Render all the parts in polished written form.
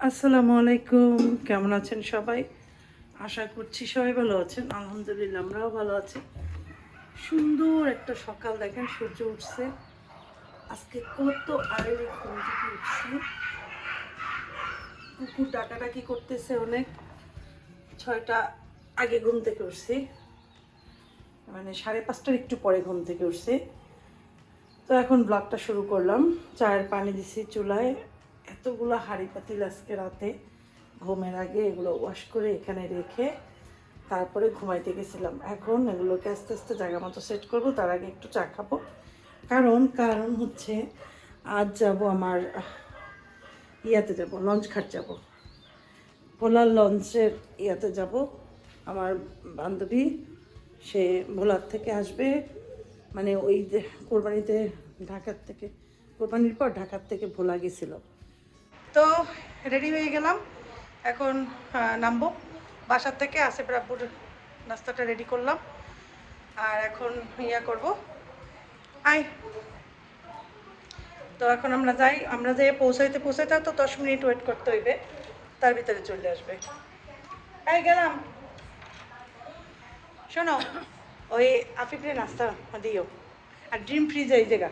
আসসালামু আলাইকুম, কেমন আছেন সবাই? আশা করছি সবাই ভালো আছেন। আলহামদুলিল্লাহ আমরাও ভালো আছি। সুন্দর একটা সকাল, দেখেন সূর্য উঠছে। আজকে কত আর্লি ঘুম থেকে উঠছি। কুকুর ডাকাডাকি করতেছে অনেক। 6টা আগে ঘুম থেকে উঠছি, মানে 5:30টার একটু পরে ঘুম থেকে উঠছি। তো এখন ব্লগটা শুরু করলাম। চায়ের পানি দিছি চুলায়। এতগুলো হাঁড়ি পাতিল আজকে রাতে ঘুমের আগে এগুলো ওয়াশ করে এখানে রেখে তারপরে ঘুমাইতে গেছিলাম। এখন এগুলোকে আস্তে আস্তে জায়গা মতো সেট করবো, তার আগে একটু চা খাবো। কারণ হচ্ছে আজ যাব আমার ইয়াতে যাব, লঞ্চ ঘাট যাব, ভোলার লঞ্চের ইয়াতে যাব। আমার বান্ধবী সে ভোলার থেকে আসবে, মানে ওই যে কোরবানিতে ঢাকার থেকে, কোরবানির পর ঢাকার থেকে ভোলা গেছিলো। তো রেডি হয়ে গেলাম, এখন নামবো বাসার থেকে। আসিফ রাব্বুর নাস্তাটা রেডি করলাম, আর এখন ইয়া করব। আয়, তো এখন আমরা যাই। আমরা যেয়ে পৌঁছাইতে তো 10 মিনিট ওয়েট করতে হইবে, তার ভিতরে চলে আসবে। এই গেলাম। শোনো, ওই আফিফের নাস্তা দিও, আর ডিম ফ্রিজে এই জায়গা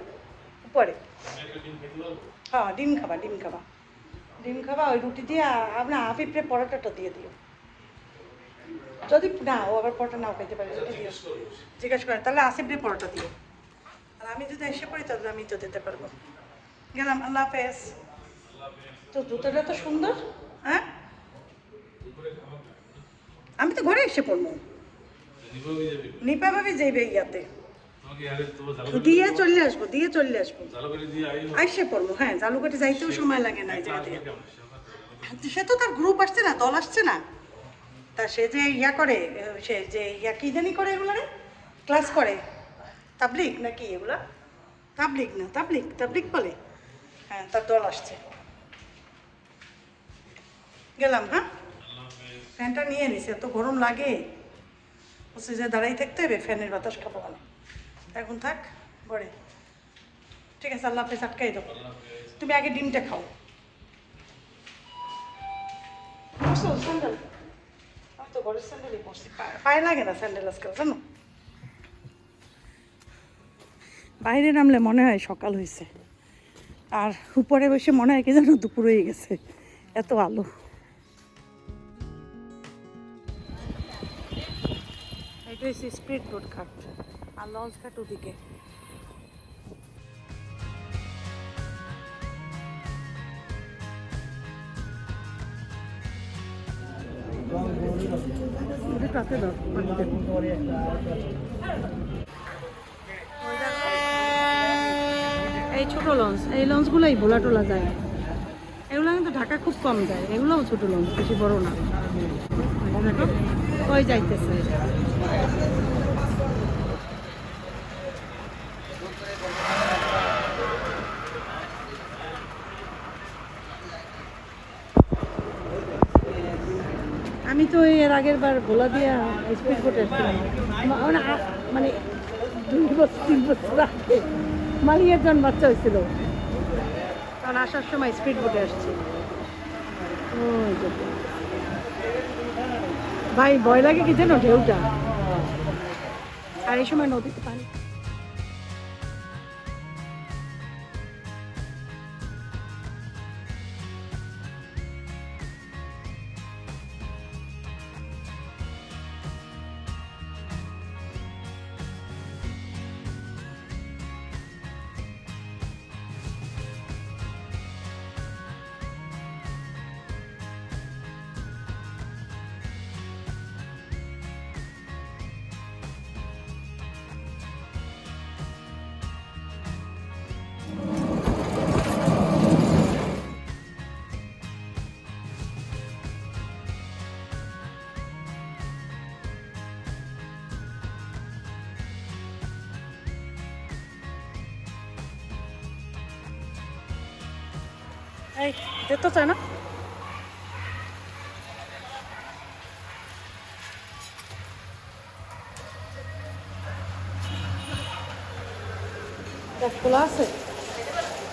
উপরে। হ্যাঁ, ডিম খাবা, ডিম খাবা। ওই রুটি দিয়ে আপনার আফিফের পরোটাটা দিয়ে দিও। যদি না ও আবার পরোটা নাও খেতে পারে, রুটি দিও। জিজ্ঞেস করেন, তাহলে আসিফের পরোটা দিও। আর আমি যদি এসে পড়ি তাহলে আমি তো দিতে পারবো। গেলাম, আল্লাহ হাফেজ। তো জুতোটা তো সুন্দর। হ্যাঁ, আমি তো ঘরে এসে পড়বো। নিপা ভাবি যাইবে ইয়াতে, দিয়ে চলে আসবো আইসে পড়বো। হ্যাঁ, জালুকাটি যাইতেও সময় লাগে না এই জায়গা থেকে। সে তো তার গ্রুপ আসছে না, দল আসছে না। তা সে যে ইয়া করে, সে যে ইয়া কি জানি করে এগুলো, ক্লাস করে, তাবলিগ নাকি এগুলা? তাবলিগ বলে। হ্যাঁ, তার দল আসছে। গেলাম। হ্যাঁ, ফ্যানটা নিয়ে নিছে, এত গরম লাগে। বলছে যে দাঁড়াই থাকতে হবে, ফ্যানের বাতাস খাবো মানে। এখন থাক পরে। ঠিক আছে, আল্লাহ হাফেজ। আটকাই দেবো, তুমি আগে ডিমটা খাও। স্যান্ডেল, আমি তো ঘরের স্যান্ডেলই পরছি, পায়ে লাগে না স্যান্ডেল আজকাল, জানো। বাইরে নামলে মনে হয় সকাল হয়েছে, আর উপরে বসে মনে হয় কি যেন দুপুর হয়ে গেছে, এত আলো। এটা হচ্ছে স্পিড বোট ঘাট, আর লঞ্চ ঘাট ওদিকে। এই ছোট লঞ্চ, এই লঞ্চগুলোই ভোলা টোলা যায়, এগুলো কিন্তু ঢাকা খুব কম যায়। এগুলোও ছোট লঞ্চ, বেশি বড় না। ওই যাইতেছে। আমি তো এর আগের বার ভোলা দিয়া স্পিড বোটে আসছিলাম, মানে 2-3 বছর আগে। মালিয়ার জন বাচ্চা হয়েছিল, কারণ আসার সময় স্পিড বোটে আসছি। ভাই ভয় লাগে কি যেন ঢেউটা, আর এই সময় নদীতে পানি। এই যেতে চায় না। খোলা আছে?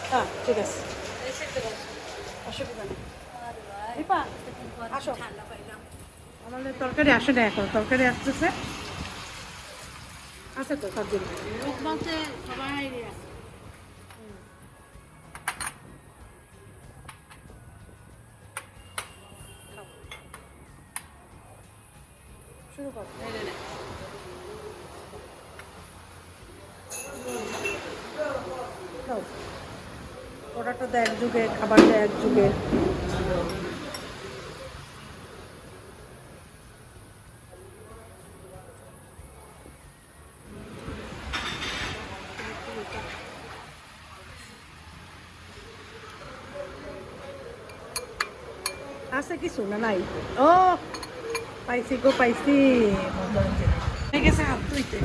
হ্যাঁ, ঠিক আছে, অসুবিধা নেই। দীপা আসো, আমাদের তরকারি আসে না এখন, তরকারি আসতেছে। আছে তো সব দিন সবাই শুরু করো। খাও। ওটা তো এক যুগে, খাবারটা এক যুগে। আছে কিছু না নাই? ও পাইছি গো, পাইছি। হয়ে গেছে হাত ধুইতে।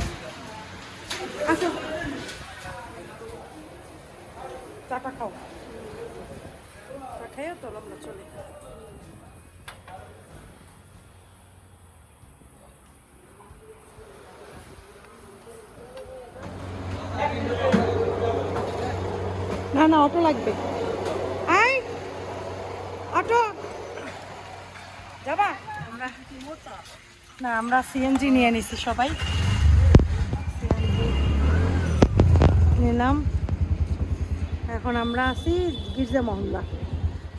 আসো, চাটা খাও। চা খাইও তো আমরা চলে। না না, অটো লাগবে। আই অটো যাবা? আমরা না, আমরা সিএনজি নিয়ে নিছি সবাই। নিলাম। এখন আমরা আছি গির্জা মহল্লা।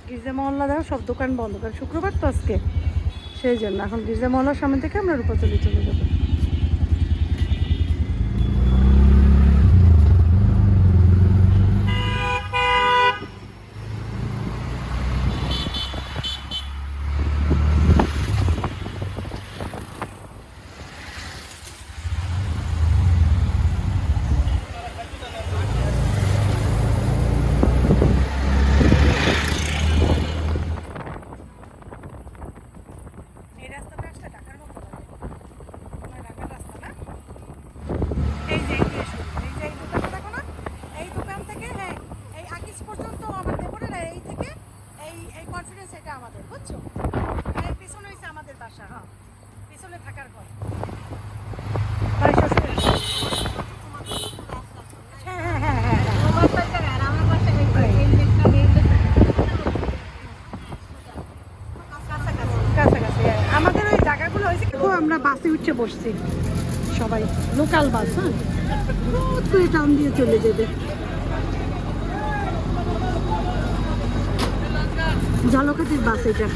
গির্জা মহল্লা দেখো সব দোকান বন্ধ, কারণ শুক্রবার তো আজকে, সেই জন্য এখন গির্জা মহল্লার সামনে থেকে আমরা রূপাচলে চলে যাবো। এই রাস্তাটা আসলে ঢাকার মতো লাগে। তোমার ঢাকার রাস্তা না? এই যে এই যে শুরু, এই যে এই দোকানটা দেখো না? এই দোকান থেকে হ্যাঁ, এই আকিস পর্যন্ত আমার দেবরের, এই থেকে এই এই কনফিডেন্স, এটা আমাদের, বুঝছো? আর এই পিছনে হইছে আমাদের বাসা। হ্যাঁ, পিছনে থাকার ঘর। বাড়ি শ্বশুরের। হ্যাঁ হ্যাঁ হ্যাঁ হ্যাঁ হ্যাঁ। কাছাকাছি আমাদের ওই জায়গাগুলো হয়েছে। দেখো আমরা বাসে উঠে বসছি সবাই, লোকাল বাস। হ্যাঁ, রোদ করে টাউন দিয়ে চলে যাবে। ঝালকাঠির বাস এটা।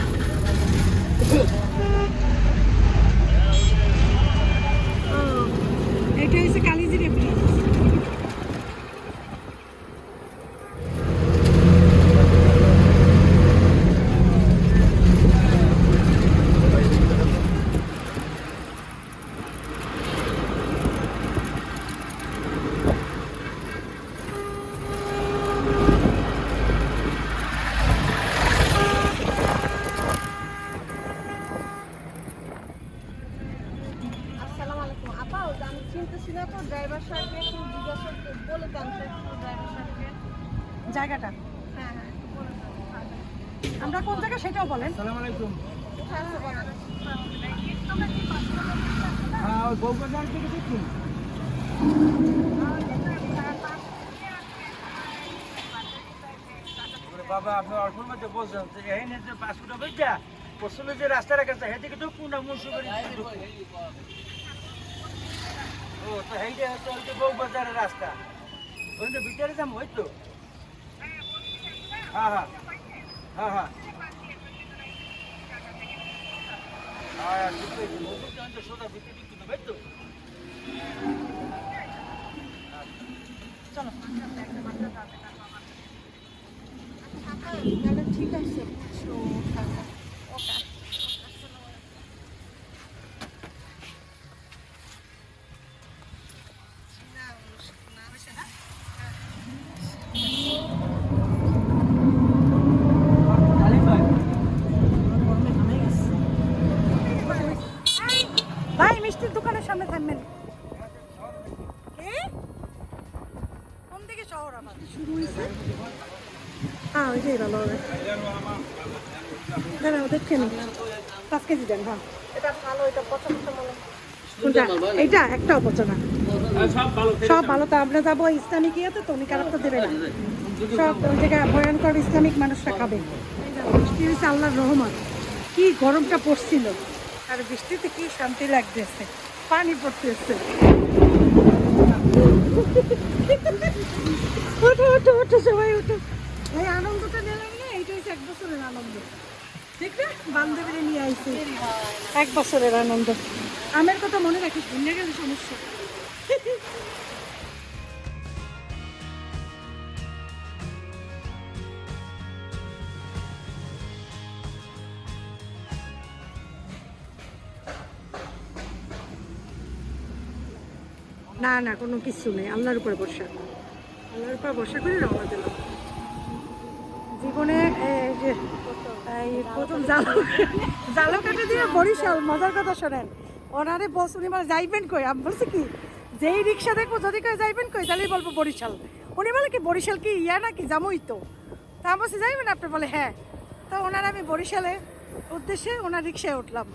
ও, এটা হচ্ছে কালিজিরা ব্রিজ। আসসালামু আলাইকুম আপা, আমি চিনতেছি না তো, ড্রাইভার সাহেবকে একটু জিজ্ঞাসা বলে দেন তো একটু ড্রাইভার সাহেবকে। জায়গাটা হ্যাঁ হ্যাঁ, একটু বলে দেন। আমরা কোন জায়গা সেটাও বলেন। আসসালামু আলাইকুম। কোথায় আছে বলেন। হ্যাঁ, ওই বউবাজার থেকে দেখুন। বাবা, আপনি অল্পের মধ্যে বলছেন যে এই যে পাঁচকুটা বইটা পশ্চিমে যে রাস্তাটা গেছে সেদিকে তো কোনটা মুন্সিপালি। ও তো সেইটা হচ্ছে ওই যে বউবাজারের রাস্তা, ওই যে ভিতরে যাম ওই তো। হ্যাঁ হ্যাঁ হ্যাঁ হ্যাঁ সোজা ভিতরে দিতে হবে তো। চলো। তাহলে ঠিক আছে, বুঝছো। ওকে। ভাই মিষ্টির দোকানের সামনে থামবেন। কি? কোন দিকে শহর আমার শুরু হয়েছে? হ্যাঁ, ওইটাই ভালো হবে। দাঁড়াও দেখে নি। 5 কেজি দেন। হ্যাঁ, এটা ভালো, এটা পছন্দ মনে হয়। কোনটা? এইটা একটাও পচনা। সব ভালো। তো আমরা যাবো ইসলামিক ইয়েতে, তো উনি খারাপ তো দেবে না। সব ওই জায়গায় ভয়ঙ্কর ইসলামিক মানুষরা খাবে। বৃষ্টি হয়েছে আল্লাহর রহমত। কি গরমটা পড়ছিল, আর বৃষ্টিতে কি শান্তি লাগতেছে, পানি পড়তেছে। ওঠো ওঠো ওঠো সবাই ওঠো। এই আনন্দটা নিলাম না, এইটা হচ্ছে 1 বছরের আনন্দ। ঠিক না, বান্ধবীরা নিয়ে আইছি 1 বছরের আনন্দ। আমের কথা মনে রাখিস, ভুলে গেলে সমস্যা। না না, কোনো কিছু নেই, আল্লাহর উপরে ভরসা। আল্লাহর উপর ভরসা করে রওনা দিলাম। জীবনে এই যে এই প্রথম জালকাটা দিয়ে বরিশাল। মজার কথা শোনেন, ওনারে বস উনি বলে যাইবেন কই, আমি বলছি কি যেই রিক্সা দেখবো যদি কই যাইবেন কই তাহলেই বলবো বরিশাল। উনি বলে কি বরিশাল কি ইয়া নাকি জামুই তো। তা আমি বলছি যাইবেন আপনি, বলে হ্যাঁ। তো ওনার আমি বরিশালে উদ্দেশ্যে ওনার রিক্সায় উঠলাম।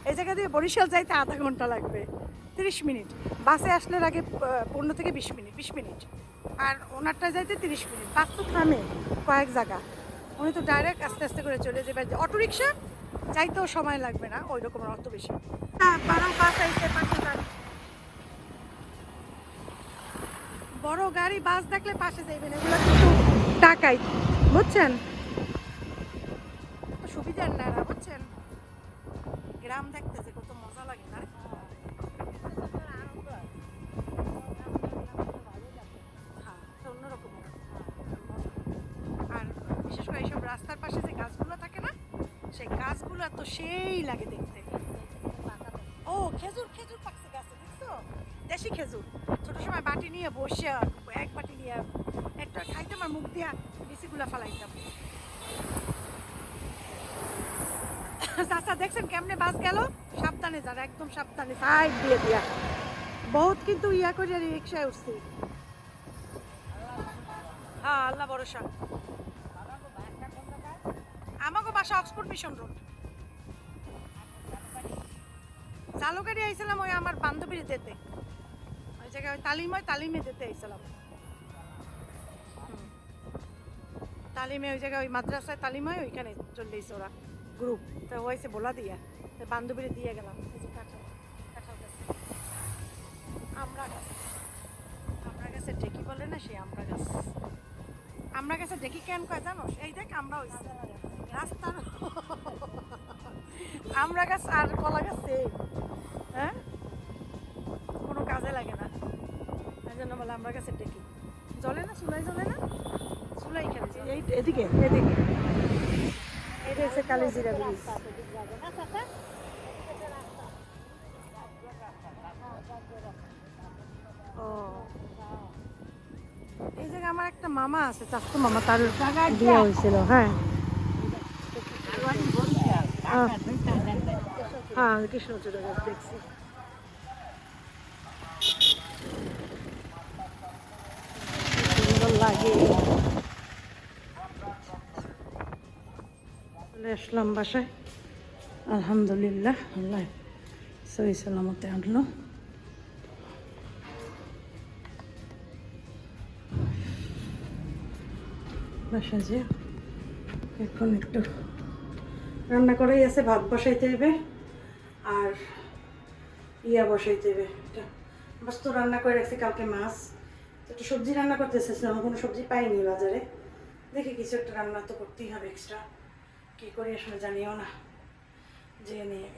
এই জায়গা দিয়ে বরিশাল যাইতে আধা ঘন্টা লাগবে, 30 মিনিট। বাসে আসলে আগে 15 থেকে 20 মিনিট, 20 মিনিট। আর ওনারটা যাইতে 30 মিনিট। বাস তো থামে কয়েক জায়গা, উনি তো ডাইরেক্ট আস্তে আস্তে করে চলে যাবে। অটো রিক্সা যাইতেও সময় লাগবে না ওই রকম, অত বেশি। বড় গাড়ি বাস দেখলে পাশে যাইবেন, এগুলো কিন্তু টাকাই, বুঝছেন, সুবিধার না, বুঝছেন। গ্রাম দেখতে যে কত মজা লাগে না, অন্যরকম। আর বিশেষ করে এইসব রাস্তার পাশে যে গাছগুলো থাকে না, সেই গাছগুলো তো সেই লাগে দেখতে। ও খেজুর, খেজুর পাকছে গাছে, দেখছো, দেশি খেজুর। ছোট সময় বাটি নিয়ে বসে এক বাটি নিয়ে একটা খাইতাম আর মুখ দিয়া বিচিগুলা ফালাইতাম। চাচা দেখছেন কেমনে বাস গেল, সাবধানে যান, একদম সাবধানে, সাইড দিয়ে দিয়া। বহুত কিন্তু ইয়া করে রিক্সায় উঠছি। হ্যাঁ, আল্লাহ ভরসা। আমাকে বাসা অক্সফোর্ড মিশন রোড। জালুকারি আইছিলাম ওই আমার বান্ধবীর যেতে, ওই জায়গায় ওই তালিমে যেতে আইছিলাম। তালিমে ওই জায়গায় ওই মাদ্রাসায় তালিমায় ওইখানে চলে এসে ওরা গ্রুপ, তা হয়েছে বলা দিয়া বান্ধবীরে দিয়ে গেলাম। আমরা গাছ, আমরা গাছের ডেকি বলে না, সেই আমরা গাছ। আমরা গাছের ডেকি কেন কয় জানো, এই দেখ আমরা ওই রাস্তার আমরা গাছ আর কলা গাছ সেম, হ্যাঁ, কোনো কাজে লাগে না, এই জন্য বলে আমরা গাছের ডেকি। জ্বলে না, চুলাই জ্বলে না, চুলাই খেলছে। এই এদিকে এদিকে এটা হচ্ছে কালিজিরা ব্রিজ। ও, এই জায়গায় আমার একটা মামা আছে, চাচতো মামা, তার বিয়ে হয়েছিল। হ্যাঁ হ্যাঁ, কৃষ্ণচূড়া গাছ দেখছি। সুন্দর লাগে। চলে আসলাম বাসায়, আলহামদুলিল্লাহ, আল্লাহ সহি সালামতে আনলো। বাসা যে এখন একটু রান্না করাই আছে, ভাত বসাইতে হবে আর ইয়া বসাইতে হবে। বাস তো রান্না করে রাখছি কালকে মাছ, একটু সবজি রান্না করতে এসেছিলাম, কোনো সবজি পাইনি বাজারে। দেখি কিছু একটা রান্না তো করতেই হবে এক্সট্রা, কী করি আসলে জানিও না, যেয়ে নিয়ে